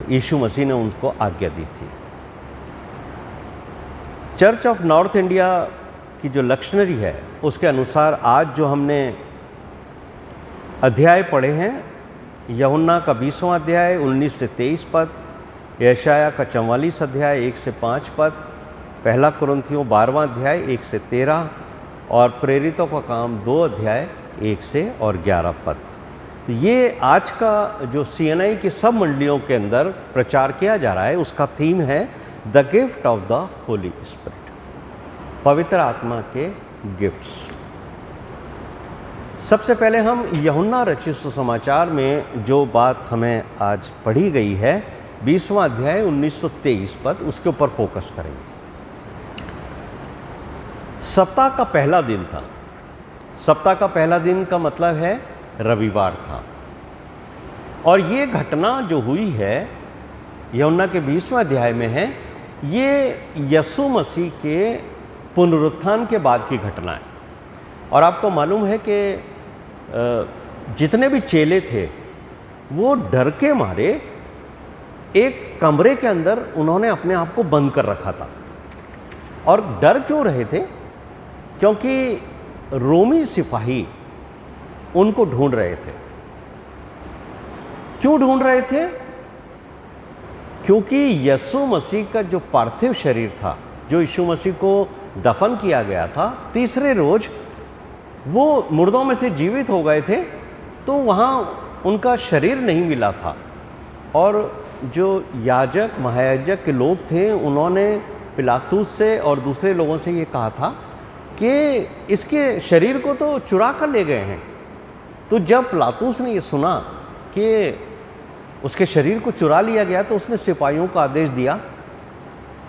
यीशु मसीह ने उनको आज्ञा दी थी। चर्च ऑफ नॉर्थ इंडिया की जो लक्शनरी है उसके अनुसार आज जो हमने अध्याय पढ़े हैं, यूहन्ना का 20वां अध्याय 19 से 23 पद, यशाया का 44 अध्याय 1 से 5 पद, पहला कुरिन्थियों 12वां अध्याय 1 से 13 और प्रेरितों का काम 2 अध्याय 1 से और 11 पद। तो ये आज का जो CNI की सब मंडलियों के अंदर प्रचार किया जा रहा है, उसका थीम है the gift of the Holi spirit, पवित्र आत्मा के गिफ्ट्स। सबसे पहले हम यूहन्ना रचित सुसमाचार में जो बात हमें आज पढ़ी गई है 20वां अध्याय 19 से 23 पद, उसके ऊपर फोकस करेंगे। सप्ताह का पहला दिन था। सप्ताह का पहला दिन का मतलब है रविवार था, और ये घटना जो हुई है यूहन्ना के 20वां अध्याय में है, ये यीशु मसीह के पुनरुत्थान के बाद की घटना है। और आपको मालूम है कि जितने भी चेले थे वो डर के मारे एक कमरे के अंदर उन्होंने अपने आप को बंद कर रखा था। और डर क्यों रहे थे? क्योंकि रोमी सिपाही उनको ढूंढ रहे थे। क्यों ढूंढ रहे थे? क्योंकि यीशु मसीह का जो पार्थिव शरीर था, जो यीशु मसीह को दफन किया गया था, तीसरे रोज वो मुर्दों में से जीवित हो गए थे, तो वहाँ उनका शरीर नहीं मिला था। और जो याजक महायाजक के लोग थे उन्होंने पिलातुस से और दूसरे लोगों से ये कहा था कि इसके शरीर को तो चुरा कर ले गए हैं। तो जब पिलातुस ने ये सुना कि उसके शरीर को चुरा लिया गया, तो उसने सिपाहियों को आदेश दिया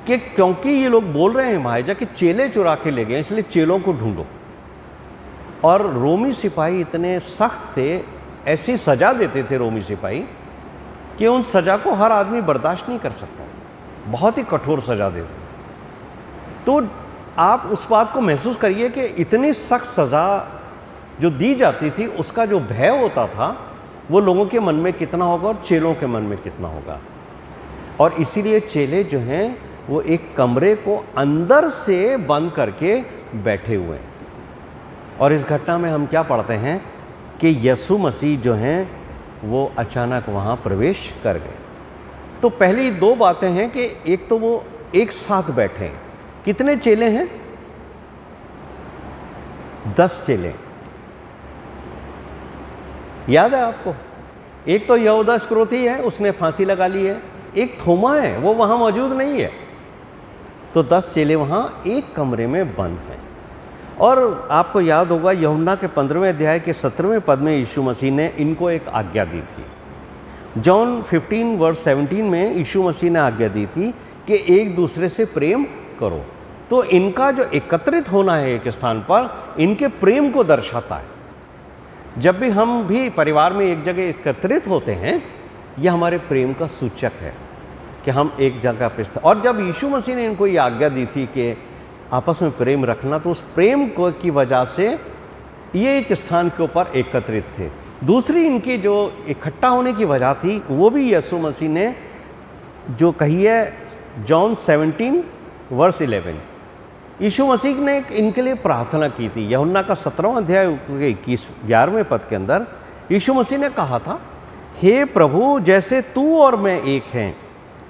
कि क्योंकि ये लोग बोल रहे हैं महाराजा कि चेले चुरा के ले गए, इसलिए चेलों को ढूंढो। और रोमी सिपाही इतने सख्त थे, ऐसी सज़ा देते थे रोमी सिपाही कि उन सज़ा को हर आदमी बर्दाश्त नहीं कर सकता, बहुत ही कठोर सज़ा देते। तो आप उस बात को महसूस करिए कि इतनी सख्त सज़ा जो दी जाती थी, उसका जो भय होता था वो लोगों के मन में कितना होगा और चेलों के मन में कितना होगा। और इसीलिए चेले जो हैं वो एक कमरे को अंदर से बंद करके बैठे हुए हैं। और इस घटना में हम क्या पढ़ते हैं कि यीशु मसीह जो हैं वो अचानक वहाँ प्रवेश कर गए। तो पहली दो बातें हैं कि एक तो वो एक साथ बैठे हैं। कितने चेले हैं? 10 चेले। याद है आपको? एक तो यहूदा इस्करियोती है, उसने फांसी लगा ली है। एक थोमा है, वो वहाँ मौजूद नहीं है। तो 10 चेले वहाँ एक कमरे में बंद हैं। और आपको याद होगा यूहन्ना के 15वें अध्याय के 17वें पद में यीशु मसीह ने इनको एक आज्ञा दी थी। जॉन 15:17 में यीशु मसीह ने आज्ञा दी थी कि एक दूसरे से प्रेम करो। तो इनका जो एकत्रित होना है एक स्थान पर, इनके प्रेम को दर्शाता है। जब भी हम भी परिवार में एक जगह एकत्रित होते हैं, यह हमारे प्रेम का सूचक है कि हम एक जगह पे। और जब यीशु मसीह ने इनको ये आज्ञा दी थी कि आपस में प्रेम रखना, तो उस प्रेम को की वजह से ये एक स्थान के ऊपर एकत्रित थे। दूसरी इनकी जो इकट्ठा होने की वजह थी, वो भी यीशु मसीह ने जो कही है जॉन 17:11। यीशु मसीह ने इनके लिए प्रार्थना की थी। यूहन्ना का 17वां अध्याय 11वें पद के अंदर यीशु मसीह ने कहा था, हे प्रभु, जैसे तू और मैं एक हैं,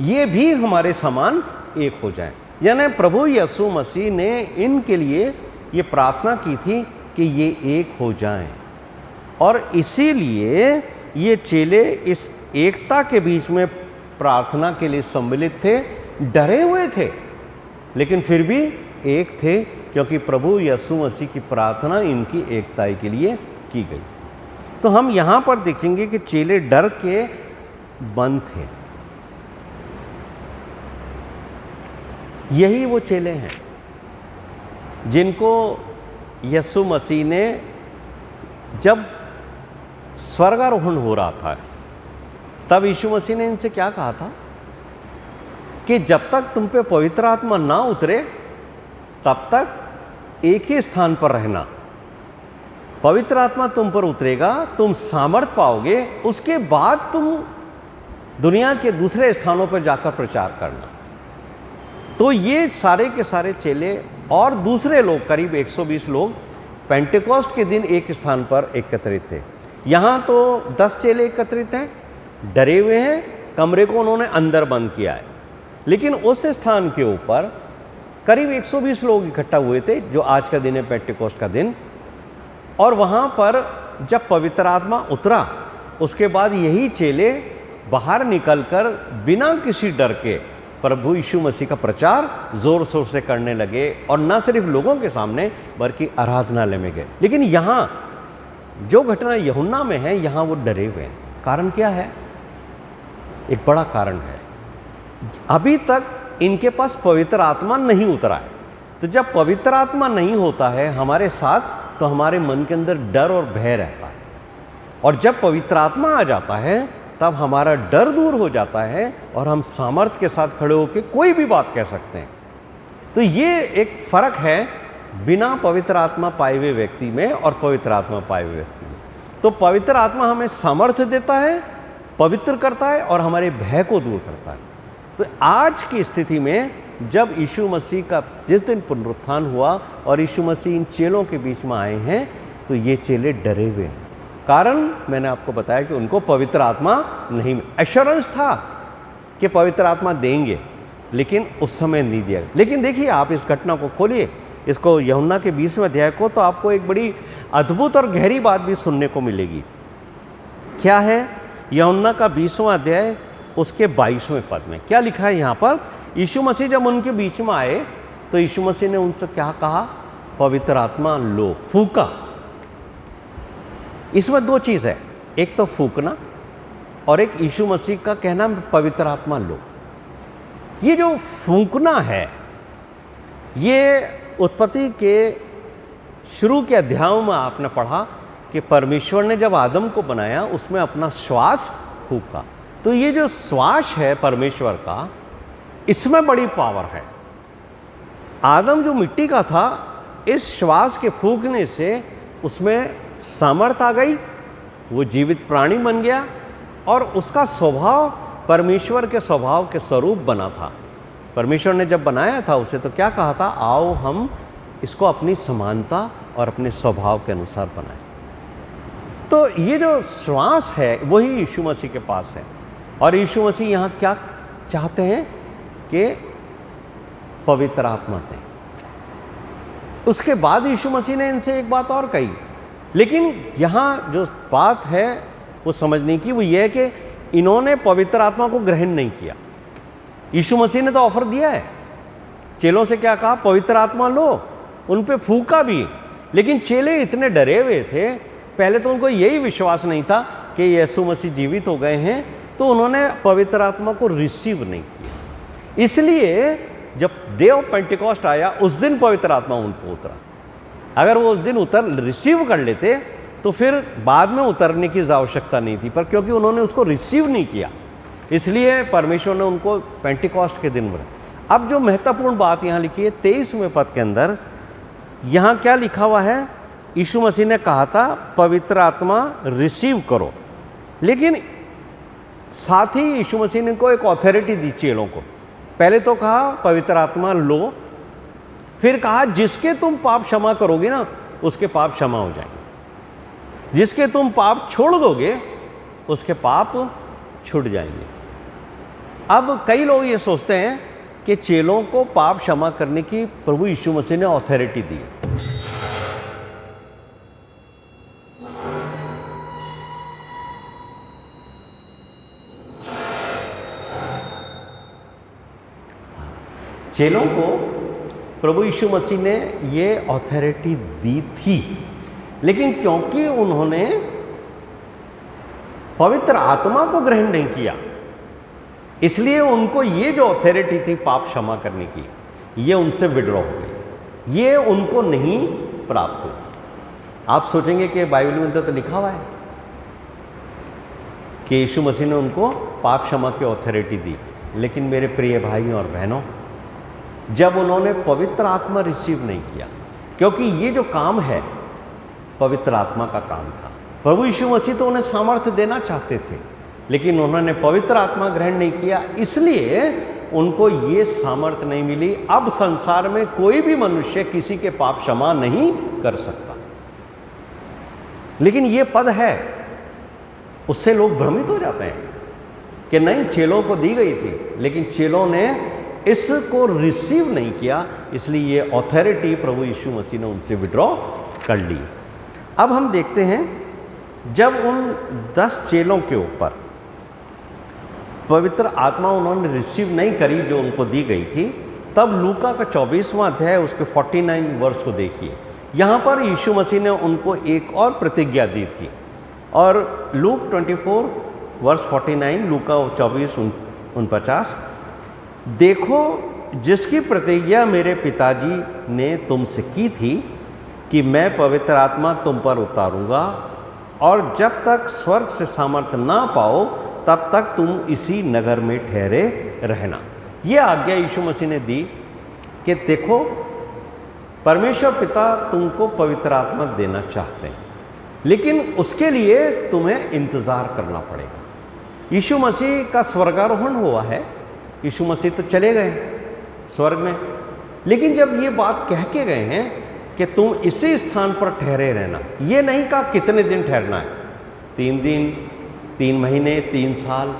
ये भी हमारे समान एक हो जाए। यानी प्रभु यीशु मसीह ने इनके लिए ये प्रार्थना की थी कि ये एक हो जाएं। और इसीलिए ये चेले इस एकता के बीच में प्रार्थना के लिए सम्मिलित थे, डरे हुए थे, लेकिन फिर भी एक थे, क्योंकि प्रभु यीशु मसीह की प्रार्थना इनकी एकता के लिए की गई। तो हम यहाँ पर देखेंगे कि चेले डर के बंद थे। यही वो चेले हैं जिनको यीशु मसीह ने, जब स्वर्गारोहण हो रहा था, तब यीशु मसीह ने इनसे क्या कहा था कि जब तक तुम पे पवित्र आत्मा ना उतरे, तब तक एक ही स्थान पर रहना। पवित्र आत्मा तुम पर उतरेगा, तुम सामर्थ पाओगे, उसके बाद तुम दुनिया के दूसरे स्थानों पर जाकर प्रचार करना। तो ये सारे के सारे चेले और दूसरे लोग, करीब 120 लोग पेंटेकोस्ट के दिन एक स्थान पर एकत्रित थे। यहाँ तो 10 चेले एकत्रित हैं, डरे हुए हैं, कमरे को उन्होंने अंदर बंद किया है। लेकिन उस स्थान के ऊपर करीब 120 लोग इकट्ठा हुए थे, जो आज का दिन है पेंटेकोस्ट का दिन। और वहाँ पर जब पवित्र आत्मा उतरा, उसके बाद यही चेले बाहर निकलकर बिना किसी डर के प्रभु यीशु मसीह का प्रचार जोर शोर से करने लगे, और न सिर्फ लोगों के सामने बल्कि आराधनालय में गए। लेकिन यहाँ जो घटना यूहन्ना में है, यहाँ वो डरे हुए हैं। कारण क्या है? एक बड़ा कारण है, अभी तक इनके पास पवित्र आत्मा नहीं उतरा है। तो जब पवित्र आत्मा नहीं होता है हमारे साथ, तो हमारे मन के अंदर डर और भय रहता है। और जब पवित्र आत्मा आ जाता है, तब हमारा डर दूर हो जाता है और हम सामर्थ्य के साथ खड़े होकर कोई भी बात कह सकते हैं। तो ये एक फर्क है बिना पवित्र आत्मा पाए हुए व्यक्ति में और पवित्र आत्मा पाए हुए व्यक्ति में। तो पवित्र आत्मा हमें सामर्थ्य देता है, पवित्र करता है और हमारे भय को दूर करता है। तो आज की स्थिति में जब यीशु मसीह का जिस दिन पुनरुत्थान हुआ और यीशु मसीह इन चेलों के बीच में आए हैं, तो ये चेले डरे हुए हैं। कारण मैंने आपको बताया कि उनको पवित्र आत्मा नहीं, एश्योरेंस था कि पवित्र आत्मा देंगे, लेकिन उस समय नहीं दिया। लेकिन देखिए, आप इस घटना को खोलिए, इसको यूहन्ना के 20वें अध्याय को, तो आपको एक बड़ी अद्भुत और गहरी बात भी सुनने को मिलेगी। क्या है? यूहन्ना का 20वां अध्याय उसके 22वें पद में क्या लिखा है यहाँ पर? यीशु मसीह जब उनके बीच में आए, तो यीशु मसीह ने उनसे क्या कहा? पवित्र आत्मा लो, फूका। इसमें दो चीज़ है, एक तो फूकना और एक यीशु मसीह का कहना पवित्र आत्मा लो। ये जो फूकना है, ये उत्पत्ति के शुरू के अध्यायों में आपने पढ़ा कि परमेश्वर ने जब आदम को बनाया, उसमें अपना श्वास फूका। तो ये जो श्वास है परमेश्वर का, इसमें बड़ी पावर है। आदम जो मिट्टी का था, इस श्वास के फूकने से उसमें सामर्थ आ गई, वो जीवित प्राणी बन गया और उसका स्वभाव परमेश्वर के स्वभाव के स्वरूप बना था। परमेश्वर ने जब बनाया था उसे, तो क्या कहा था? आओ हम इसको अपनी समानता और अपने स्वभाव के अनुसार बनाएं। तो ये जो श्वास है वही यीशु मसीह के पास है। और यीशु मसीह यहाँ क्या चाहते हैं कि पवित्र आत्मा दें। उसके बाद यीशु मसीह ने इनसे एक बात और कही, लेकिन यहाँ जो बात है वो समझने की, वो ये है कि इन्होंने पवित्र आत्मा को ग्रहण नहीं किया। यीशु मसीह ने तो ऑफर दिया है, चेलों से क्या कहा? पवित्र आत्मा लो, उन पे फूका भी। लेकिन चेले इतने डरे हुए थे, पहले तो उनको यही विश्वास नहीं था कि यीशु मसीह जीवित हो गए हैं, तो उन्होंने पवित्र आत्मा को रिसीव नहीं किया। इसलिए जब डे ऑफ पेंटिकॉस्ट आया, उस दिन पवित्र आत्मा उन पर उतरा। अगर वो उस दिन रिसीव कर लेते, तो फिर बाद में उतरने की आवश्यकता नहीं थी, पर क्योंकि उन्होंने उसको रिसीव नहीं किया, इसलिए परमेश्वर ने उनको पेंटिकॉस्ट के दिन बुलाया। अब जो महत्वपूर्ण बात यहाँ लिखी है 23वें पद के अंदर, यहाँ क्या लिखा हुआ है? यीशु मसीह ने कहा था पवित्र आत्मा रिसीव करो, लेकिन साथ ही यीशु मसीह ने इनको एक ऑथोरिटी दी चेलों को। पहले तो कहा पवित्र आत्मा लो, फिर कहा जिसके तुम पाप क्षमा करोगे ना, उसके पाप क्षमा हो जाएंगे, जिसके तुम पाप छोड़ दोगे उसके पाप छूट जाएंगे। अब कई लोग ये सोचते हैं कि चेलों को पाप क्षमा करने की प्रभु यीशु मसीह ने ऑथोरिटी दी है। चेलों को प्रभु यीशु मसीह ने ये ऑथोरिटी दी थी, लेकिन क्योंकि उन्होंने पवित्र आत्मा को ग्रहण नहीं किया, इसलिए उनको ये जो ऑथोरिटी थी पाप क्षमा करने की, ये उनसे विड्रॉ हो गई, ये उनको नहीं प्राप्त हुई। आप सोचेंगे कि बाइबल में तो लिखा हुआ है कि यीशु मसीह ने उनको पाप क्षमा की ऑथोरिटी दी, लेकिन मेरे प्रिय भाई और बहनों, जब उन्होंने पवित्र आत्मा रिसीव नहीं किया, क्योंकि ये जो काम है पवित्र आत्मा का काम था। प्रभु यीशु मसीह तो उन्हें सामर्थ्य देना चाहते थे, लेकिन उन्होंने पवित्र आत्मा ग्रहण नहीं किया, इसलिए उनको ये सामर्थ्य नहीं मिली। अब संसार में कोई भी मनुष्य किसी के पाप क्षमा नहीं कर सकता। लेकिन ये पद है, उससे लोग भ्रमित हो जाते हैं कि नहीं, चेलों को दी गई थी, लेकिन चेलों ने इसको रिसीव नहीं किया, इसलिए ये ऑथोरिटी प्रभु यीशु मसीह ने उनसे विड्रॉ कर ली। अब हम देखते हैं, जब उन 10 चेलों के ऊपर पवित्र आत्मा उन्होंने रिसीव नहीं करी जो उनको दी गई थी, तब लूका का 24वां अध्याय उसके 49 वर्ष को देखिए। यहाँ पर यीशु मसीह ने उनको एक और प्रतिज्ञा दी थी, और लूक 24 वर्ष 49, लूका 24:49, देखो जिसकी प्रतिज्ञा मेरे पिताजी ने तुमसे की थी कि मैं पवित्र आत्मा तुम पर उतारूंगा, और जब तक स्वर्ग से सामर्थ्य ना पाओ तब तक तुम इसी नगर में ठहरे रहना। ये आज्ञा यीशु मसीह ने दी कि देखो, परमेश्वर पिता तुमको पवित्र आत्मा देना चाहते हैं, लेकिन उसके लिए तुम्हें इंतज़ार करना पड़ेगा। यीशु मसीह का स्वर्गारोहण हुआ है, यीशु मसीह तो चले गए स्वर्ग में, लेकिन जब ये बात कह के गए हैं कि तुम इसी स्थान पर ठहरे रहना, ये नहीं कहा कितने दिन ठहरना है, 3 दिन, 3 महीने, 3 साल,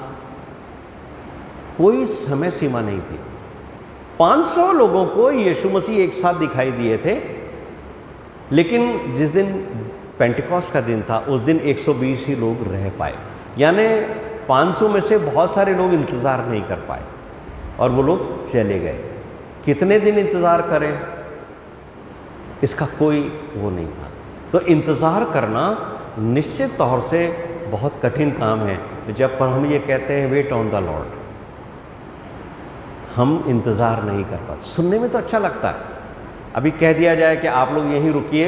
कोई समय सीमा नहीं थी। 500 लोगों को यीशु मसीह एक साथ दिखाई दिए थे, लेकिन जिस दिन पेंटिकॉस्ट का दिन था उस दिन 120 ही लोग रह पाए, यानी 500 में से बहुत सारे लोग इंतज़ार नहीं कर पाए और वो लोग चले गए। कितने दिन इंतज़ार करें, इसका कोई वो नहीं था। तो इंतज़ार करना निश्चित तौर से बहुत कठिन काम है। जब पर हम ये कहते हैं वेट ऑन द लॉर्ड, हम इंतज़ार नहीं कर पाते। सुनने में तो अच्छा लगता है, अभी कह दिया जाए कि आप लोग यहीं रुकिए,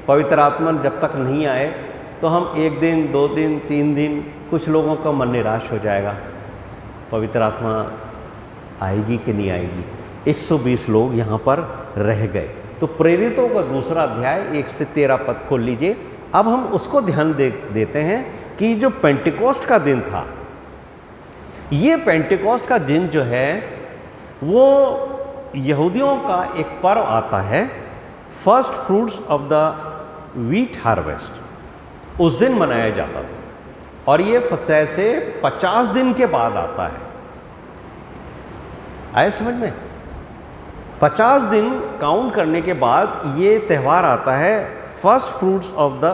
पवित्र आत्मा जब तक नहीं आए तो हम 1 दिन, 2 दिन, 3 दिन, कुछ लोगों का मन निराश हो जाएगा, पवित्र आत्मा आएगी कि नहीं आएगी। 120 लोग यहाँ पर रह गए। तो प्रेरितों का 2 अध्याय 1 से 13 पद खोल लीजिए। अब हम उसको ध्यान देते हैं कि जो पेंटिकॉस्ट का दिन था, ये पेंटिकॉस्ट का दिन जो है वो यहूदियों का एक पर्व आता है, first fruits of the wheat harvest, उस दिन मनाया जाता था, और ये फसह से 50 दिन के बाद आता है। आए समझ में? 50 दिन काउंट करने के बाद ये त्यौहार आता है, first fruits of the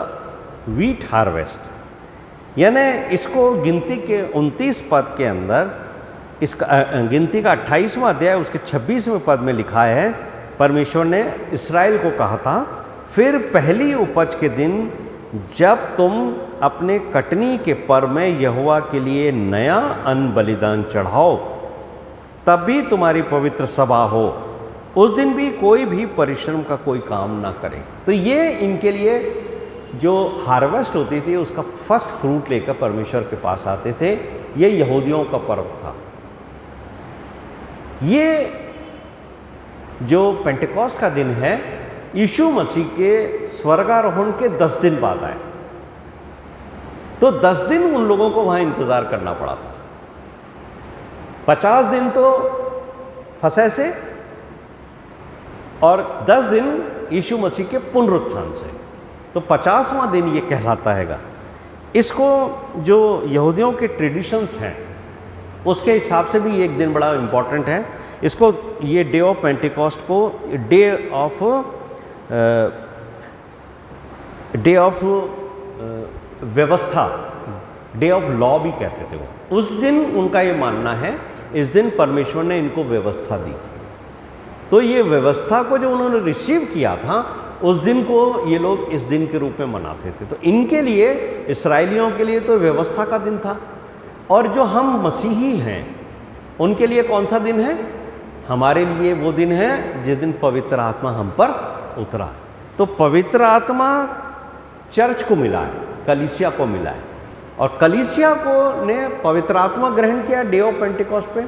wheat harvest. यानी इसको गिनती के 29 पद के अंदर, इसका गिनती का 28वां अध्याय उसके 26वें पद में लिखा है, परमेश्वर ने इस्राएल को कहा था, फिर पहली उपज के दिन जब तुम अपने कटनी के पर्व में यहोवा के लिए नया अन्न बलिदान चढ़ाओ, तब भी तुम्हारी पवित्र सभा हो, उस दिन भी कोई भी परिश्रम का कोई काम ना करे। तो ये इनके लिए जो हार्वेस्ट होती थी उसका फर्स्ट फ्रूट लेकर परमेश्वर के पास आते थे। ये यहूदियों का पर्व था। ये जो पेंटिकॉस्ट का दिन है, यीशु मसीह के स्वर्गारोहण के 10 दिन बाद आए। तो 10 दिन उन लोगों को वहाँ इंतज़ार करना पड़ा था। 50 दिन तो फसह से और 10 दिन यीशु मसीह के पुनरुत्थान से, तो 50वां दिन ये कहलाता हैगा। इसको जो यहूदियों के ट्रेडिशंस हैं उसके हिसाब से भी एक दिन बड़ा इम्पॉर्टेंट है। इसको ये डे ऑफ पेंटिकॉस्ट को डे ऑफ व्यवस्था, डे ऑफ लॉ भी कहते थे वो। उस दिन उनका ये मानना है, इस दिन परमेश्वर ने इनको व्यवस्था दी थी। तो ये व्यवस्था को जो उन्होंने रिसीव किया था, उस दिन को ये लोग इस दिन के रूप में मनाते थे। तो इनके लिए, इस्राएलियों के लिए तो व्यवस्था का दिन था, और जो हम मसीही हैं उनके लिए कौन सा दिन है? हमारे लिए वो दिन है जिस दिन पवित्र आत्मा हम पर उतरा। तो पवित्र आत्मा चर्च को मिला है, कलीसिया को मिला है, और कलीसिया को ने पवित्र आत्मा ग्रहण किया डे ऑफ पेंटिकॉस्ट पे,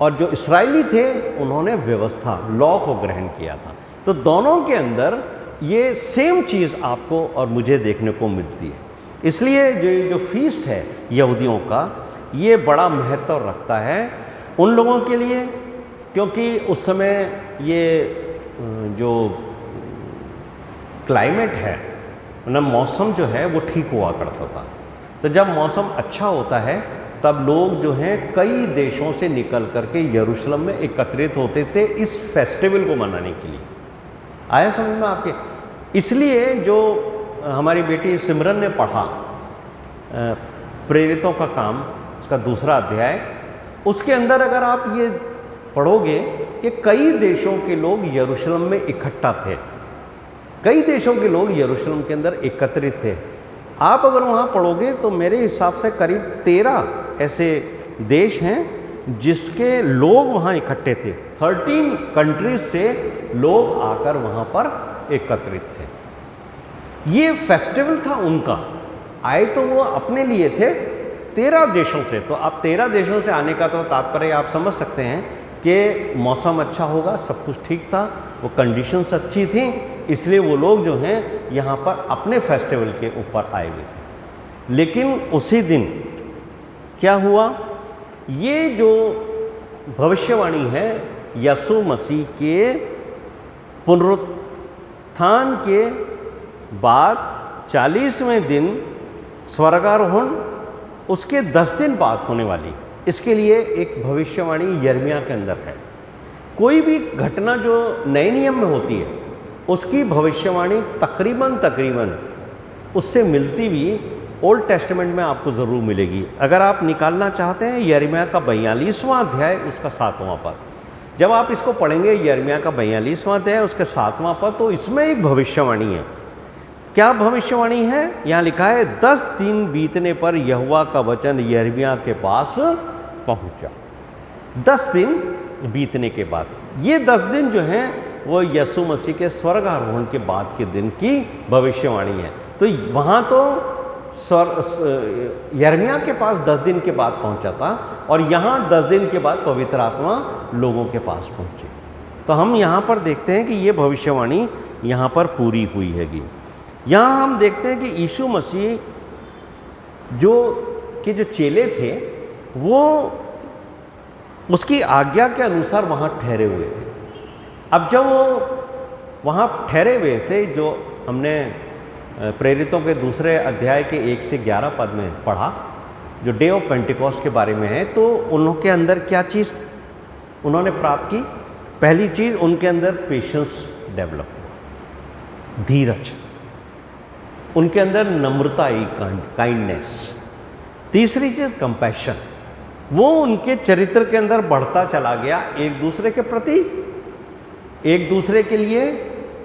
और जो इस्राएली थे उन्होंने व्यवस्था, लॉ को ग्रहण किया था। तो दोनों के अंदर ये सेम चीज़ आपको और मुझे देखने को मिलती है। इसलिए जो फीस्ट है यहूदियों का, ये बड़ा महत्व रखता है उन लोगों के लिए, क्योंकि उस समय ये जो क्लाइमेट है ना, मौसम जो है वो ठीक हुआ करता था। तो जब मौसम अच्छा होता है तब लोग जो हैं कई देशों से निकल करके यरूशलेम में एकत्रित होते थे इस फेस्टिवल को मनाने के लिए। आया समझ में आपके? इसलिए जो हमारी बेटी सिमरन ने पढ़ा प्रेरितों का काम, उसका 2 अध्याय, उसके अंदर अगर आप ये पढ़ोगे कि कई देशों के लोग यरूशलेम में इकट्ठा थे, कई देशों के लोग यरूशलेम के अंदर एकत्रित थे। आप अगर वहाँ पढ़ोगे तो मेरे हिसाब से करीब 13 ऐसे देश हैं जिसके लोग वहाँ इकट्ठे थे। 13 कंट्रीज से लोग आकर वहाँ पर एकत्रित थे। ये फेस्टिवल था उनका। आए तो वो अपने लिए थे 13 देशों से। तो आप 13 देशों से आने का तो तात्पर्य आप समझ सकते हैं कि मौसम अच्छा होगा, सब कुछ ठीक था, वो कंडीशंस अच्छी थी, इसलिए वो लोग जो हैं यहाँ पर अपने फेस्टिवल के ऊपर आए हुए थे। लेकिन उसी दिन क्या हुआ, ये जो भविष्यवाणी है यीशु मसीह के पुनरुत्थान के बाद 40वें दिन स्वर्गारोहण, उसके 10 दिन बाद होने वाली, इसके लिए एक भविष्यवाणी यिर्मयाह के अंदर है। कोई भी घटना जो नए नियम में होती है उसकी भविष्यवाणी तकरीबन उससे मिलती हुई ओल्ड टेस्टामेंट में आपको ज़रूर मिलेगी। अगर आप निकालना चाहते हैं यिर्मयाह का 42वां अध्याय उसका 7वां पद, जब आप इसको पढ़ेंगे यिर्मयाह का 42वां अध्याय उसके 7वां पद, तो इसमें एक भविष्यवाणी है। क्या भविष्यवाणी है? यहाँ लिखा है 10 दिन बीतने पर यहोवा का वचन यिर्मयाह के पास पहुँचा। 10 दिन बीतने के बाद, ये 10 दिन जो हैं वो यीशु मसीह के स्वर्गारोहण के बाद के दिन की भविष्यवाणी है। तो वहाँ तो यिर्मयाह के पास 10 दिन के बाद पहुँचा था और यहाँ 10 दिन के बाद पवित्र आत्मा लोगों के पास पहुँची। तो हम यहाँ पर देखते हैं कि ये भविष्यवाणी यहाँ पर पूरी हुई हैगी। यहाँ हम देखते हैं कि यीशु मसीह जो चेले थे वो उसकी आज्ञा के अनुसार वहाँ ठहरे हुए थे। अब जब वो वहाँ ठहरे हुए थे, जो हमने प्रेरितों के 2 अध्याय के 1 से 11 पद में पढ़ा, जो डे ऑफ पेंटिकॉस्ट के बारे में है, तो उनके अंदर क्या चीज़ उन्होंने प्राप्त की? पहली चीज़ उनके अंदर पेशेंस डेवलप हुआ, धीरज, उनके अंदर नम्रता आई, काइंडनेस। तीसरी चीज़ कंपैशन, वो उनके चरित्र के अंदर बढ़ता चला गया, एक दूसरे के प्रति, एक दूसरे के लिए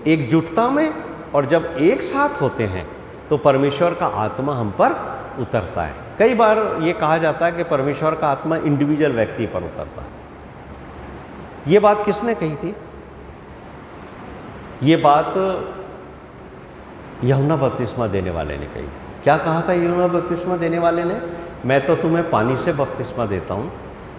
एकजुटता में। और जब एक साथ होते हैं तो परमेश्वर का आत्मा हम पर उतरता है। कई बार ये कहा जाता है कि परमेश्वर का आत्मा इंडिविजुअल व्यक्ति पर उतरता है। ये बात किसने कही थी? ये बात यूहन्ना बपतिस्मा देने वाले ने कही। क्या कहा था यूहन्ना बपतिस्मा देने वाले ने? मैं तो तुम्हें पानी से बपतिस्मा देता हूँ,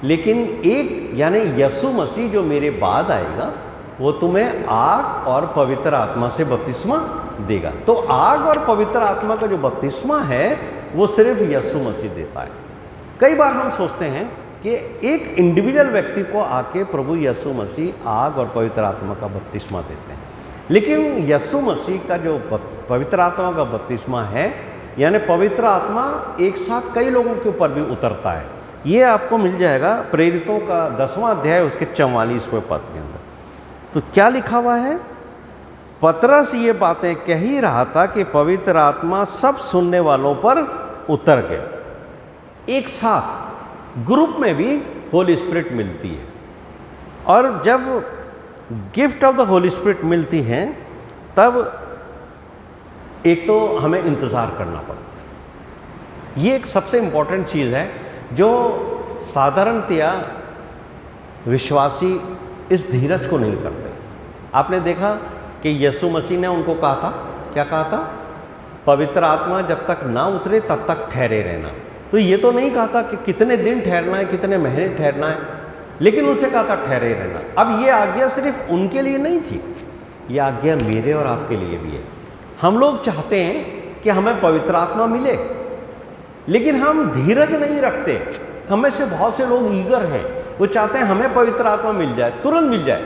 लेकिन एक यानी यीशु मसीह जो मेरे बाद आएगा वो तुम्हें आग और पवित्र आत्मा से बपतिस्मा देगा। तो आग और पवित्र आत्मा का जो बपतिस्मा है वो सिर्फ यीशु मसीह देता है। कई बार हम सोचते हैं कि एक इंडिविजुअल व्यक्ति को आके प्रभु यीशु मसीह आग और पवित्र आत्मा का बपतिस्मा देते हैं, लेकिन यीशु मसीह का जो पवित्र आत्मा का बपतिस्मा है, यानी पवित्र आत्मा एक साथ कई लोगों के ऊपर भी उतरता है। ये आपको मिल जाएगा प्रेरितों का 10वां अध्याय उसके 44वें पद के अंदर। तो क्या लिखा हुआ है? पतरस ये बातें कह ही रहा था कि पवित्र आत्मा सब सुनने वालों पर उतर गया। एक साथ ग्रुप में भी होली स्पिरिट मिलती है, और जब gift of the Holi spirit मिलती हैं तब एक तो हमें इंतज़ार करना पड़ता है। ये एक सबसे इम्पॉर्टेंट चीज़ है जो साधारणतया विश्वासी इस धीरज को नहीं करते। आपने देखा कि यीशु मसीह ने उनको कहा था, क्या कहा था? पवित्र आत्मा जब तक ना उतरे तब तक ठहरे रहना। तो ये तो नहीं कहा था कि कितने दिन ठहरना है, कितने महीने ठहरना है, लेकिन उनसे कहा था ठहरे रहना। अब ये आज्ञा सिर्फ उनके लिए नहीं थी, ये आज्ञा मेरे और आपके लिए भी है। हम लोग चाहते हैं कि हमें पवित्र आत्मा मिले, लेकिन हम धीरज नहीं रखते। हम में से बहुत से लोग ईगर हैं, वो चाहते हैं हमें पवित्र आत्मा मिल जाए, तुरंत मिल जाए।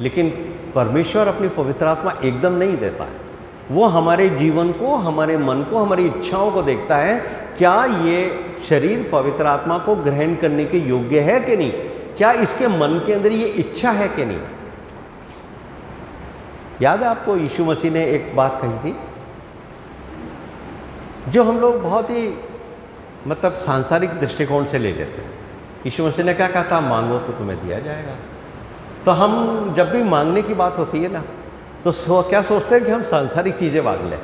लेकिन परमेश्वर अपनी पवित्र आत्मा एकदम नहीं देता है। वो हमारे जीवन को, हमारे मन को, हमारी इच्छाओं को देखता है, क्या ये शरीर पवित्र आत्मा को ग्रहण करने के योग्य है कि नहीं, क्या इसके मन के अंदर ये इच्छा है कि नहीं। याद है आपको यीशु मसीह ने एक बात कही थी जो हम लोग बहुत ही मतलब सांसारिक दृष्टिकोण से ले लेते हैं। यीशु मसीह ने क्या कहा था, मांगो तो तुम्हें दिया जाएगा। तो हम जब भी मांगने की बात होती है ना, तो क्या सोचते हैं कि हम सांसारिक चीज़ें मांग लें,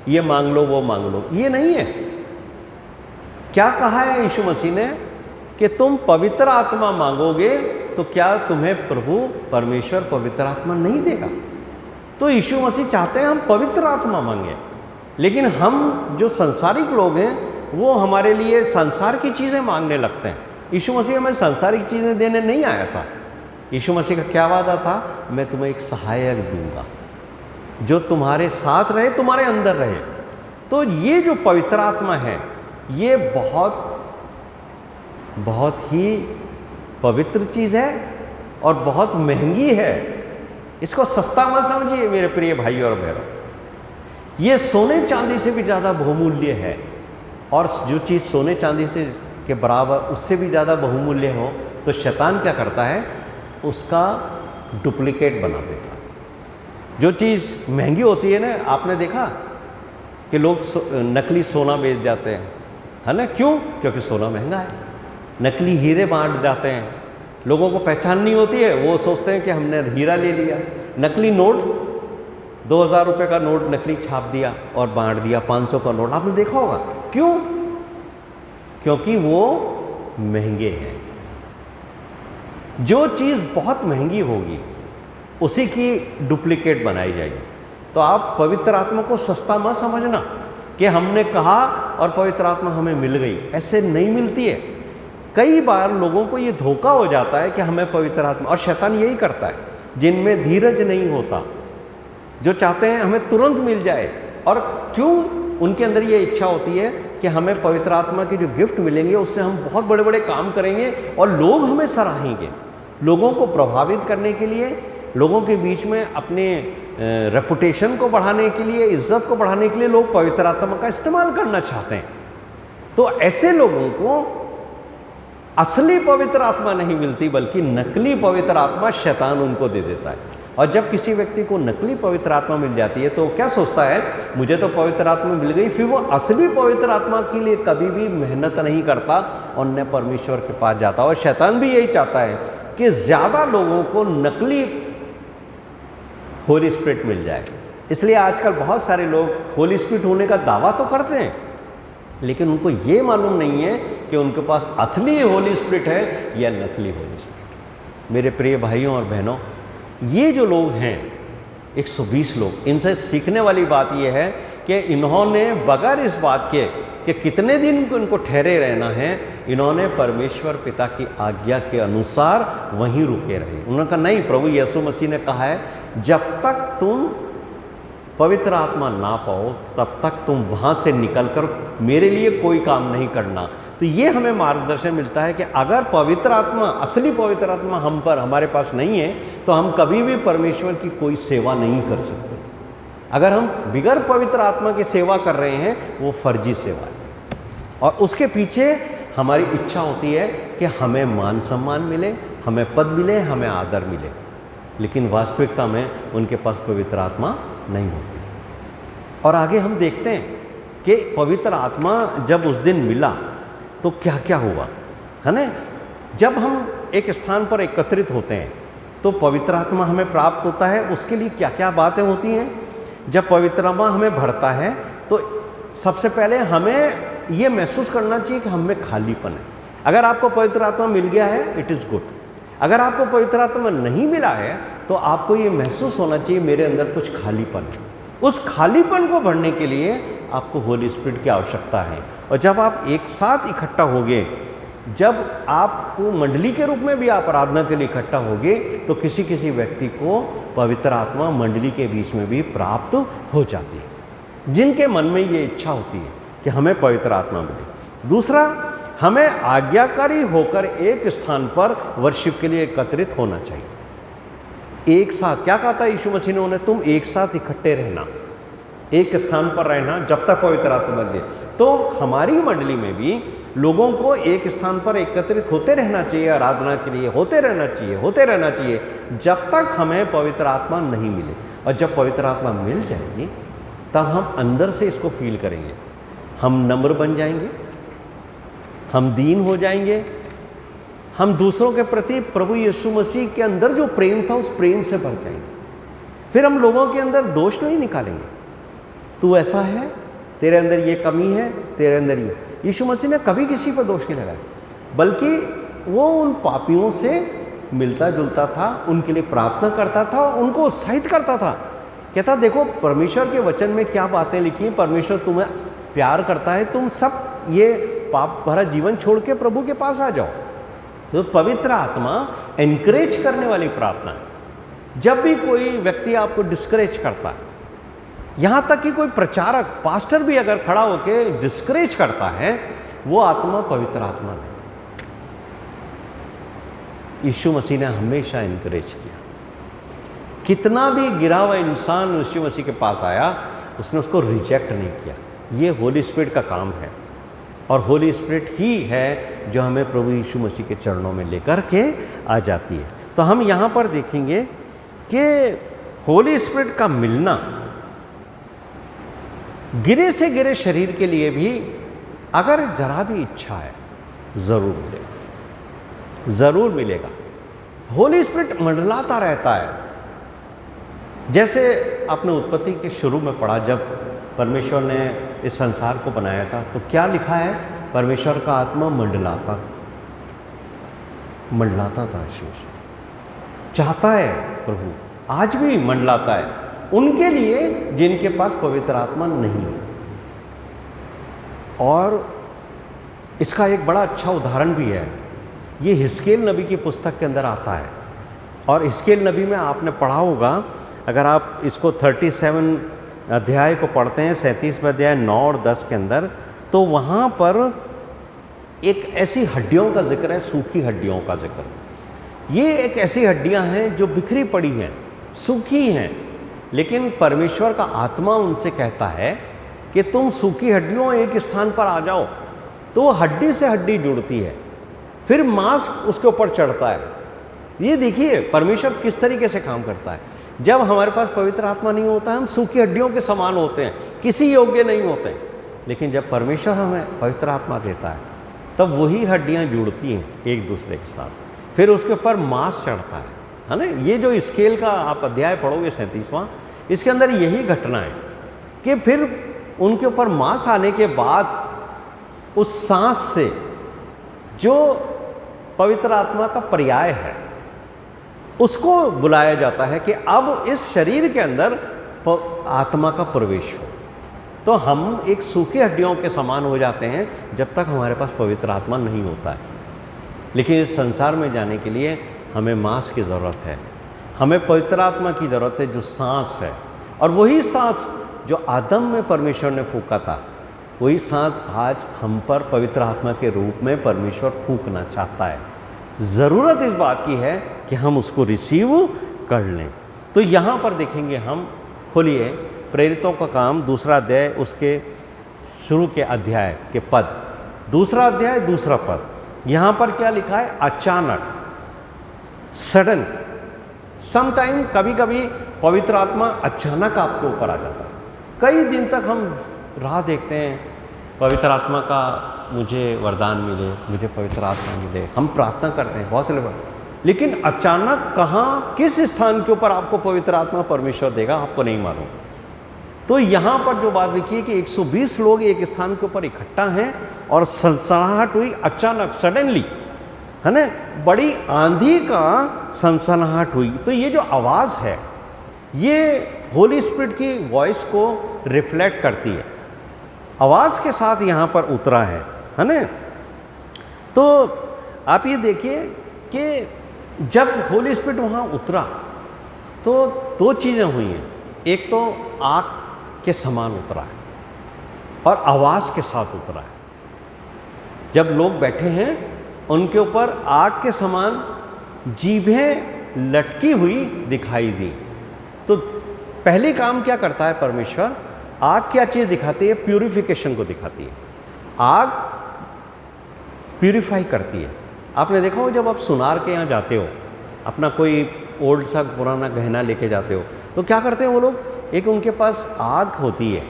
ये मांग लो वो मांग लो। ये नहीं है। क्या कहा है यीशु मसीह ने कि तुम पवित्र आत्मा मांगोगे तो क्या तुम्हें प्रभु परमेश्वर पवित्र आत्मा नहीं देगा। तो यीशु मसीह चाहते हैं हम पवित्र आत्मा मांगे। लेकिन हम जो संसारिक लोग हैं वो हमारे लिए संसार की चीज़ें मांगने लगते हैं। यीशु मसीह हमें सांसारिक चीज़ें देने नहीं आया था। यीशु मसीह का क्या वादा था, मैं तुम्हें एक सहायक दूंगा जो तुम्हारे साथ रहे, तुम्हारे अंदर रहे। तो ये जो पवित्र आत्मा है ये बहुत ही पवित्र चीज़ है और बहुत महंगी है। इसको सस्ता मत समझिए मेरे प्रिय भाई और बहनों। ये सोने चांदी से भी ज़्यादा बहुमूल्य है, और जो चीज़ सोने चांदी से के बराबर उससे भी ज़्यादा बहुमूल्य हो तो शैतान क्या करता है, उसका डुप्लीकेट बना देता है। जो चीज़ महंगी होती है ना, आपने देखा कि लोग नकली सोना बेच जाते हैं, है ना। क्यों? क्योंकि सोना महंगा है। नकली हीरे बांट जाते हैं, लोगों को पहचान नहीं होती है, वो सोचते हैं कि हमने हीरा ले लिया। नकली नोट, 2000 रुपये का नोट नकली छाप दिया और बांट दिया 500 का नोट, आपने देखा होगा। क्यों? क्योंकि वो महंगे हैं। जो चीज़ बहुत महंगी होगी उसी की डुप्लीकेट बनाई जाएगी। तो आप पवित्र आत्मा को सस्ता मत समझना कि हमने कहा और पवित्र आत्मा हमें मिल गई, ऐसे नहीं मिलती है। कई बार लोगों को ये धोखा हो जाता है कि हमें पवित्र आत्मा, और शैतान यही करता है, जिनमें धीरज नहीं होता, जो चाहते हैं हमें तुरंत मिल जाए। और क्यों उनके अंदर ये इच्छा होती है कि हमें पवित्र आत्मा के जो गिफ्ट मिलेंगे उससे हम बहुत बड़े बड़े काम करेंगे और लोग हमें सराहेंगे। लोगों को प्रभावित करने के लिए, लोगों के बीच में अपने रेपुटेशन को बढ़ाने के लिए, इज्जत को बढ़ाने के लिए लोग पवित्र आत्मा का इस्तेमाल करना चाहते हैं। तो ऐसे लोगों को असली पवित्र आत्मा नहीं मिलती, बल्कि नकली पवित्र आत्मा शैतान उनको दे देता है। और जब किसी व्यक्ति को नकली पवित्र आत्मा मिल जाती है तो क्या सोचता है, मुझे तो पवित्र आत्मा मिल गई। फिर वो असली पवित्र आत्मा के लिए कभी भी मेहनत नहीं करता और न परमेश्वर के पास जाता। और शैतान भी यही चाहता है कि ज़्यादा लोगों को नकली होली स्पिरिट मिल जाए। इसलिए आजकल बहुत सारे लोग होली स्पिरिट होने का दावा तो करते हैं, लेकिन उनको ये मालूम नहीं है कि उनके पास असली होली स्पिरिट है या नकली होली स्पिरिट। मेरे प्रिय भाइयों और बहनों, ये जो लोग हैं 120 लोग, इनसे सीखने वाली बात यह है कि इन्होंने बगैर इस बात के कि कितने दिन इनको ठहरे रहना है, इन्होंने परमेश्वर पिता की आज्ञा के अनुसार वहीं रुके रहे। उन्होंने कहा नहीं, प्रभु यीशु मसीह ने कहा है जब तक तुम पवित्र आत्मा ना पाओ तब तक तुम वहाँ से निकलकर मेरे लिए कोई काम नहीं करना। तो ये हमें मार्गदर्शन मिलता है कि अगर पवित्र आत्मा, असली पवित्र आत्मा हम पर, हमारे पास नहीं है तो हम कभी भी परमेश्वर की कोई सेवा नहीं कर सकते। अगर हम बिगर पवित्र आत्मा की सेवा कर रहे हैं वो फर्जी सेवा है, और उसके पीछे हमारी इच्छा होती है कि हमें मान सम्मान मिले, हमें पद मिले, हमें आदर मिले, लेकिन वास्तविकता में उनके पास पवित्र आत्मा नहीं होती। और आगे हम देखते हैं कि पवित्र आत्मा जब उस दिन मिला तो क्या क्या हुआ, है ना। जब हम एक स्थान पर एकत्रित होते हैं तो पवित्र आत्मा हमें प्राप्त होता है। उसके लिए क्या क्या बातें होती हैं। जब पवित्र आत्मा हमें भरता है तो सबसे पहले हमें ये महसूस करना चाहिए कि हमें खालीपन है। अगर आपको पवित्र आत्मा मिल गया है, इट इज़ गुड। अगर आपको पवित्र आत्मा नहीं मिला है तो आपको ये महसूस होना चाहिए मेरे अंदर कुछ खालीपन है। उस खालीपन को भरने के लिए आपको होली स्पिरिट की आवश्यकता है। और जब आप एक साथ इकट्ठा होगे, जब आपको मंडली के रूप में भी आप आराधना के लिए इकट्ठा होगे, तो किसी किसी व्यक्ति को पवित्र आत्मा मंडली के बीच में भी प्राप्त हो जाती है, जिनके मन में ये इच्छा होती है कि हमें पवित्र आत्मा मिले। दूसरा, हमें आज्ञाकारी होकर एक स्थान पर वर्शिप के लिए एकत्रित होना चाहिए। एक साथ, क्या कहा था यीशु मसीह ने उन्हें, तुम एक साथ इकट्ठे रहना, एक स्थान पर रहना जब तक पवित्र आत्मा लगे। तो हमारी मंडली में भी लोगों को एक स्थान पर एकत्रित होते रहना चाहिए, आराधना के लिए होते रहना चाहिए जब तक हमें पवित्र आत्मा नहीं मिले। और जब पवित्र आत्मा मिल जाएगी तब हम अंदर से इसको फील करेंगे, हम नम्र बन जाएंगे, हम दीन हो जाएंगे, हम दूसरों के प्रति प्रभु यीशु मसीह के अंदर जो प्रेम था उस प्रेम से भर जाएंगे। फिर हम लोगों के अंदर दोष नहीं निकालेंगे, तू ऐसा है, तेरे अंदर ये कमी है, तेरे अंदर ये। यीशु मसीह ने कभी किसी पर दोष नहीं लगाया, बल्कि वो उन पापियों से मिलता जुलता था, उनके लिए प्रार्थना करता था, उनको उत्साहित करता था। कहता देखो परमेश्वर के वचन में क्या बातें लिखी हैं, परमेश्वर तुम्हें प्यार करता है, तुम सब ये पाप भरा जीवन छोड़ के प्रभु के पास आ जाओ। तो पवित्र आत्मा एनकरेज करने वाली प्रार्थना है। जब भी कोई व्यक्ति आपको डिस्करेज करता है, यहाँ तक कि कोई प्रचारक पास्टर भी अगर खड़ा होकर डिस्करेज करता है, वो आत्मा पवित्र आत्मा नहीं। यीशु मसीह ने हमेशा इनकरेज किया। कितना भी गिरा हुआ इंसान यीशु मसीह के पास आया, उसने उसको रिजेक्ट नहीं किया। ये होली स्पिरिट का काम है, और होली स्पिरिट ही है जो हमें प्रभु यीशु मसीह के चरणों में लेकर के आ जाती है। तो हम यहाँ पर देखेंगे कि होली स्पिरिट का मिलना गिरे से गिरे शरीर के लिए भी अगर जरा भी इच्छा है ज़रूर मिलेगा, ज़रूर मिलेगा। होली स्पिरिट मंडलाता रहता है। जैसे आपने उत्पत्ति के शुरू में पढ़ा, जब परमेश्वर ने इस संसार को बनाया था तो क्या लिखा है, परमेश्वर का आत्मा मंडलाता था। चाहता है प्रभु, आज भी मंडलाता है उनके लिए जिनके पास पवित्र आत्मा नहीं है। और इसका एक बड़ा अच्छा उदाहरण भी है, ये हिस्केल नबी की पुस्तक के अंदर आता है। और हिस्केल नबी में आपने पढ़ा होगा, अगर आप इसको 37 अध्याय को पढ़ते हैं, 37वें अध्याय 9 और 10 के अंदर, तो वहाँ पर एक ऐसी हड्डियों का जिक्र है, सूखी हड्डियों का जिक्र। ये एक ऐसी हड्डियाँ हैं जो बिखरी पड़ी हैं, सूखी हैं, लेकिन परमेश्वर का आत्मा उनसे कहता है कि तुम सूखी हड्डियों एक स्थान पर आ जाओ। तो वो हड्डी से हड्डी जुड़ती है, फिर मांस उसके ऊपर चढ़ता है। ये देखिए परमेश्वर किस तरीके से काम करता है। जब हमारे पास पवित्र आत्मा नहीं होता है, हम सूखी हड्डियों के समान होते हैं, किसी योग्य नहीं होते। लेकिन जब परमेश्वर हमें पवित्र आत्मा देता है, तब वही हड्डियाँ जुड़ती हैं एक दूसरे के साथ, फिर उसके ऊपर मांस चढ़ता है ना। ये जो स्केल का आप अध्याय पढ़ोगे 37वां, इसके अंदर यही घटना है कि फिर उनके ऊपर मांस आने के बाद उस सांस से जो पवित्र आत्मा का पर्याय है उसको बुलाया जाता है कि अब इस शरीर के अंदर आत्मा का प्रवेश हो। तो हम एक सूखी हड्डियों के समान हो जाते हैं जब तक हमारे पास पवित्र आत्मा नहीं होता है। लेकिन इस संसार में जाने के लिए हमें मांस की ज़रूरत है, हमें पवित्र आत्मा की ज़रूरत है जो सांस है। और वही सांस जो आदम में परमेश्वर ने फूंका था, वही सांस आज हम पर पवित्र आत्मा के रूप में परमेश्वर फूंकना चाहता है। ज़रूरत इस बात की है कि हम उसको रिसीव कर लें। तो यहाँ पर देखेंगे हम, खोलिए प्रेरितों का काम 2 अध्याय, उसके शुरू के अध्याय के पद, 2 अध्याय 2 पद। यहाँ पर क्या लिखा है, अचानक, सडन, समटाइम, कभी कभी पवित्र आत्मा अचानक आपके ऊपर आ जाता है। कई दिन तक हम राह देखते हैं, पवित्र आत्मा का मुझे वरदान मिले, मुझे पवित्र आत्मा मिले, हम प्रार्थना करते हैं बहुत से लोग, लेकिन अचानक कहाँ किस स्थान के ऊपर आपको पवित्र आत्मा परमेश्वर देगा आपको नहीं मालूम। तो यहाँ पर जो बात लिखी है कि 120 लोग एक स्थान के ऊपर इकट्ठा हैं और सनसनाहट हुई अचानक, सडनली, है ना, बड़ी आंधी का सनसनाहट हुई। तो ये जो आवाज़ है ये होली स्पिरिट की वॉइस को रिफ्लेक्ट करती है, आवाज़ के साथ यहाँ पर उतरा है ना। तो आप ये देखिए कि जब होली स्पिरिट वहाँ उतरा तो 2 चीज़ें हुई हैं। एक तो आग के समान उतरा है और आवाज़ के साथ उतरा है। जब लोग बैठे हैं उनके ऊपर आग के समान जीभें लटकी हुई दिखाई दी। तो पहले काम क्या करता है परमेश्वर? आग क्या चीज़ दिखाती है? प्यूरिफिकेशन को दिखाती है। आग प्यूरिफाई करती है। आपने देखा हो जब आप सुनार के यहाँ जाते हो, अपना कोई ओल्ड सा पुराना गहना लेके जाते हो, तो क्या करते हैं वो लोग? एक उनके पास आग होती है,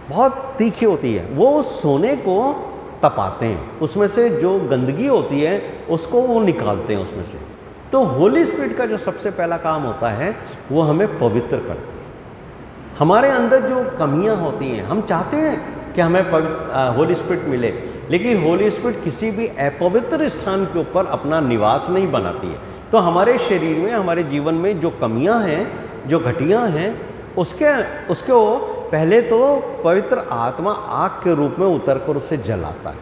बहुत तीखी होती है, वो उस सोने को तपाते हैं, उसमें से जो गंदगी होती है उसको वो निकालते हैं उसमें से। तो होली स्पिरिट का जो सबसे पहला काम होता है वो हमें पवित्र करती है। हमारे अंदर जो कमियां होती हैं, हम चाहते हैं कि हमें होली स्पिरिट मिले, लेकिन होली स्पिरिट किसी भी अपवित्र स्थान के ऊपर अपना निवास नहीं बनाती है। तो हमारे शरीर में, हमारे जीवन में जो कमियां हैं, जो घटियां हैं, उसको पहले तो पवित्र आत्मा आग के रूप में उतरकर उसे जलाता है।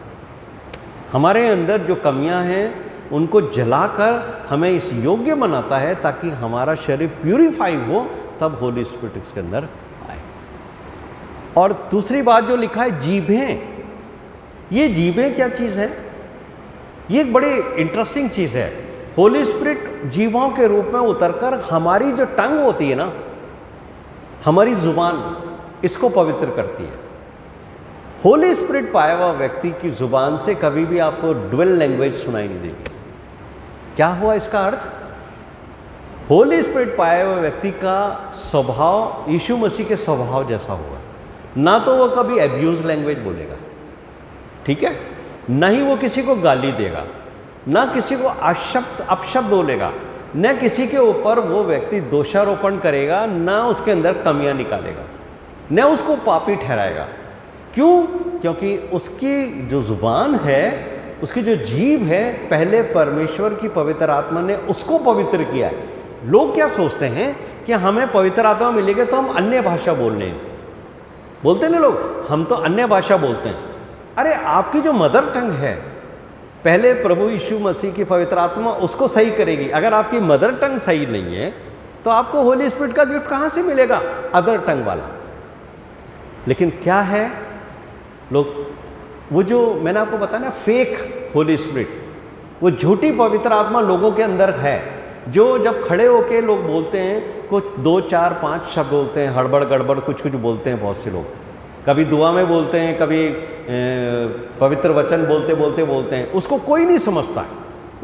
हमारे अंदर जो कमियां हैं उनको जलाकर हमें इस योग्य बनाता है ताकि हमारा शरीर प्यूरिफाई हो, तब होली स्पिरिट इसके अंदर आए। और दूसरी बात जो लिखा है जीभें, ये जीभें क्या चीज़ है? ये एक बड़ी इंटरेस्टिंग चीज़ है। होली स्पिरिट जीभों के रूप में उतरकर हमारी जो टंग होती है ना, हमारी जुबान, इसको पवित्र करती है। होली स्पिरिट पाया हुआ व्यक्ति की जुबान से कभी भी आपको ड्वेल लैंग्वेज सुनाई नहीं देगी। क्या हुआ इसका अर्थ? होली स्पिरिट पाया हुआ व्यक्ति का स्वभाव यीशु मसीह के स्वभाव जैसा होगा। ना तो वो कभी एब्यूज लैंग्वेज बोलेगा, ठीक है, ना ही वो किसी को गाली देगा, ना किसी को अपशब्द बोलेगा, न किसी के ऊपर वो व्यक्ति दोषारोपण करेगा, ना उसके अंदर कमियां निकालेगा, न उसको पापी ठहराएगा। क्यों? क्योंकि उसकी जो जुबान है, उसकी जो जीभ है, पहले परमेश्वर की पवित्र आत्मा ने उसको पवित्र किया है। लोग क्या सोचते हैं कि हमें पवित्र आत्मा मिलेगी तो हम अन्य भाषा बोल लें, बोलते ना लोग, हम तो अन्य भाषा बोलते हैं। अरे आपकी जो मदर टंग है, पहले प्रभु यीशु मसीह की पवित्र आत्मा उसको सही करेगी। अगर आपकी मदर टंग सही नहीं है तो आपको होली स्पिरिट का गिफ्ट कहाँ से मिलेगा? अदर टंग वाला। लेकिन क्या है, लोग वो जो मैंने आपको बताया ना, फेक होली स्पिरिट, वो झूठी पवित्र आत्मा लोगों के अंदर है, जो जब खड़े होके लोग बोलते हैं, कुछ 2, 4, 5 शब्द बोलते हैं, हड़बड़ गड़बड़ कुछ कुछ बोलते हैं। बहुत से लोग कभी दुआ में बोलते हैं, कभी पवित्र वचन बोलते हैं, उसको कोई नहीं समझता है,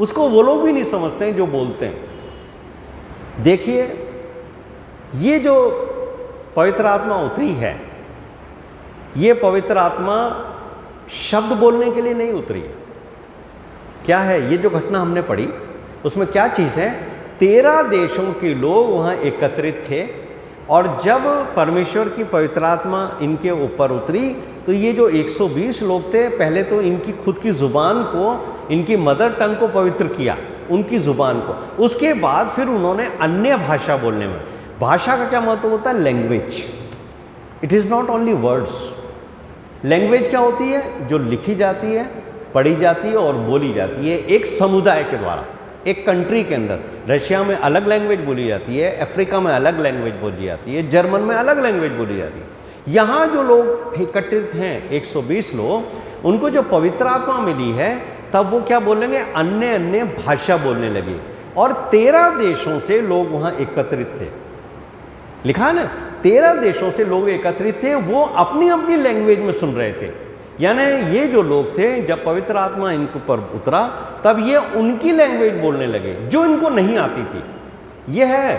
उसको वो लोग भी नहीं समझते हैं जो बोलते हैं। देखिए, ये जो पवित्र आत्मा उतरी है, ये पवित्र आत्मा शब्द बोलने के लिए नहीं उतरी है। क्या है ये जो घटना हमने पढ़ी, उसमें क्या चीज़ है? 13 देशों के लोग वहाँ एकत्रित थे, और जब परमेश्वर की पवित्र आत्मा इनके ऊपर उतरी तो ये जो 120 लोग थे, पहले तो इनकी खुद की ज़ुबान को, इनकी मदर टंग को पवित्र किया, उनकी ज़ुबान को। उसके बाद फिर उन्होंने अन्य भाषा बोलने में, भाषा का क्या मतलब होता है? Language. It is not only words. Language क्या होती है? जो लिखी जाती है, पढ़ी जाती है और बोली जाती है एक समुदाय के द्वारा, एक कंट्री के अंदर। रशिया में अलग लैंग्वेज बोली जाती है, अफ्रीका में अलग लैंग्वेज बोली जाती है, जर्मन में अलग लैंग्वेज बोली जाती है। यहाँ जो लोग एकत्रित हैं, 120 लोग, उनको जो पवित्र आत्मा मिली है, तब वो क्या बोलेंगे? अन्य अन्य भाषा बोलने लगे। और 13 देशों से लोग वहाँ एकत्रित थे। लिखा है ना, 13 देशों से लोग एकत्रित थे, वो अपनी अपनी लैंग्वेज में सुन रहे थे। यानी ये जो लोग थे, जब पवित्र आत्मा इनके ऊपर उतरा, तब ये उनकी लैंग्वेज बोलने लगे जो इनको नहीं आती थी। यह है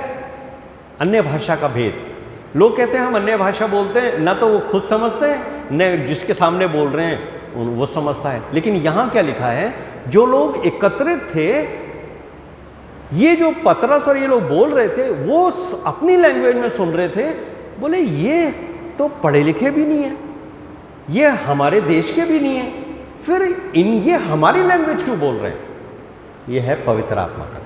अन्य भाषा का भेद। लोग कहते हैं हम अन्य भाषा बोलते हैं, ना तो वो खुद समझते हैं, न जिसके सामने बोल रहे हैं वो समझता है। लेकिन यहाँ क्या लिखा है? जो लोग एकत्रित थे, ये जो पतरस और ये लोग बोल रहे थे, वो अपनी लैंग्वेज में सुन रहे थे। बोले ये तो पढ़े लिखे भी नहीं है, ये हमारे देश के भी नहीं है, फिर ये हमारी लैंग्वेज क्यों बोल रहे हैं? ये है पवित्र आत्मा का।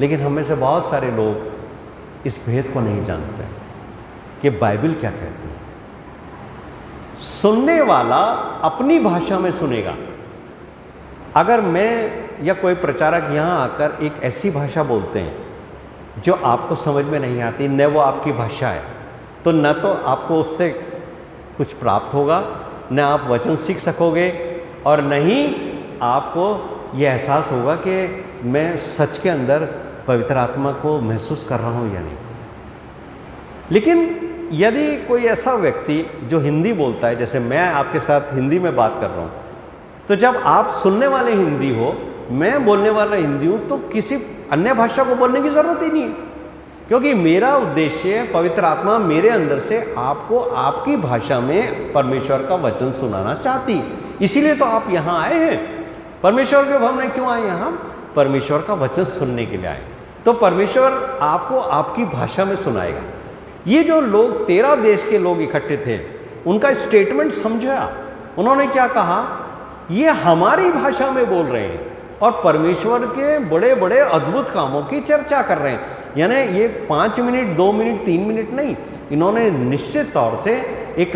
लेकिन हम में से बहुत सारे लोग इस भेद को नहीं जानते कि बाइबल क्या कहती है। सुनने वाला अपनी भाषा में सुनेगा। अगर मैं या कोई प्रचारक यहाँ आकर एक ऐसी भाषा बोलते हैं जो आपको समझ में नहीं आती, न वो आपकी भाषा है, तो न तो आपको उससे कुछ प्राप्त होगा, न आप वचन सीख सकोगे, और नहीं आपको ये एहसास होगा कि मैं सच के अंदर पवित्र आत्मा को महसूस कर रहा हूँ या नहीं। लेकिन यदि कोई ऐसा व्यक्ति जो हिंदी बोलता है, जैसे मैं आपके साथ हिंदी में बात कर रहा हूँ, तो जब आप सुनने वाले हिंदी हो, मैं बोलने वाला हिंदी हूँ, तो किसी अन्य भाषा को बोलने की ज़रूरत ही नहीं है, क्योंकि मेरा उद्देश्य पवित्र आत्मा मेरे अंदर से आपको आपकी भाषा में परमेश्वर का वचन सुनाना चाहती। इसीलिए तो आप यहाँ आए हैं। परमेश्वर के भवन में क्यों आए? यहाँ परमेश्वर का वचन सुनने के लिए आए। तो परमेश्वर आपको आपकी भाषा में सुनाएगा। ये जो लोग 13 देश के लोग इकट्ठे थे, उनका स्टेटमेंट समझा। उन्होंने क्या कहा? ये हमारी भाषा में बोल रहे हैं और परमेश्वर के बड़े बड़े अद्भुत कामों की चर्चा कर रहे हैं। यानी ये 5 मिनट, 2 मिनट, 3 मिनट नहीं, इन्होंने निश्चित तौर से एक